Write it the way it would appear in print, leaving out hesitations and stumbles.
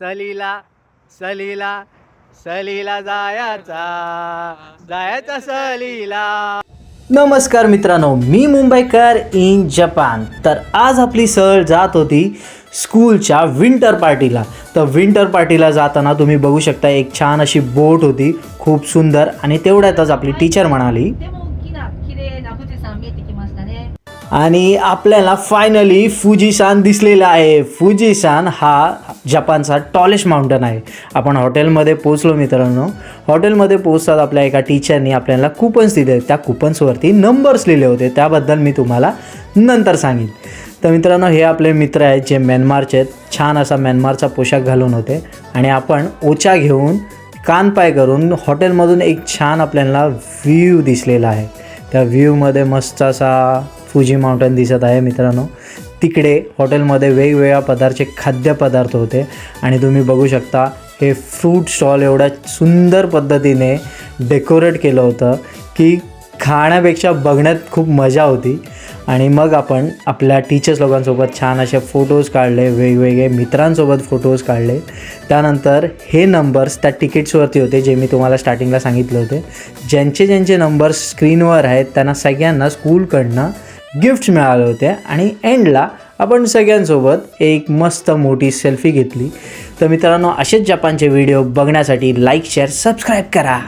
सहलीला सहलीला सहलीला जायचा सहलीला. नमस्कार मित्रांनो, मी मुंबईकर इन जपान. तर आज आपली सहल जात होती स्कूलच्या विंटर पार्टीला. तर विंटर पार्टीला जाताना तुम्ही बघू शकता एक छान अशी बोट होती, खूप सुंदर. आणि तेवढ्यातच आपली टीचर म्हणाली आणि आपल्याला फायनली फुजीसान दिसलेला आहे. फुजीसान हा जपानचा टॉलेस्ट माउंटन आहे. आपण हॉटेलमध्ये पोचलो मित्रांनो. हॉटेलमध्ये पोचतात आपल्या एका टीचरनी आपल्याला कुपन्स दिले. त्या कुपन्सवरती नंबर्स लिहिले होते, त्याबद्दल मी तुम्हाला नंतर सांगेन. तर मित्रांनो, हे आपले मित्र आहेत जे म्यानमारचे आहेत. छान असा म्यानमारचा पोशाख घालून होते आणि आपण ओचा घेऊन कानपाय करून हॉटेलमधून एक छान आपल्याला व्ह्यू दिसलेला आहे. त्या व्ह्यूमध्ये मस्त असा फुजी माउंटन दिसत आहे मित्रांनो. तिकडे हॉटेलमध्ये वेगवेगळ्या प्रकारचे खाद्यपदार्थ होते आणि तुम्ही बघू शकता हे फ्रूट स्टॉल एवढ्या सुंदर पद्धतीने डेकोरेट केलं होतं की खाण्यापेक्षा बघण्यात खूप मजा होती. आणि मग आपण आपल्या टीचर्स लोकांसोबत छान असे फोटोज काढले, वेगवेगळे मित्रांसोबत फोटोज काढले. त्यानंतर हे नंबर्स त्या तिकीट्सवरती होते जे मी तुम्हाला स्टार्टिंगला सांगितले होते. ज्यांचे नंबर्स स्क्रीनवर आहेत त्यांना सगळ्यांना स्कूलकडनं गिफ्ट्स मिळाले होते. आणि एंडला आपण सगळ्यांसोबत एक मस्त मोठी सेल्फी घेतली. तर मित्रांनो, असेच जपानचे व्हिडिओ बघण्यासाठी लाईक, शेअर, सबस्क्राईब करा.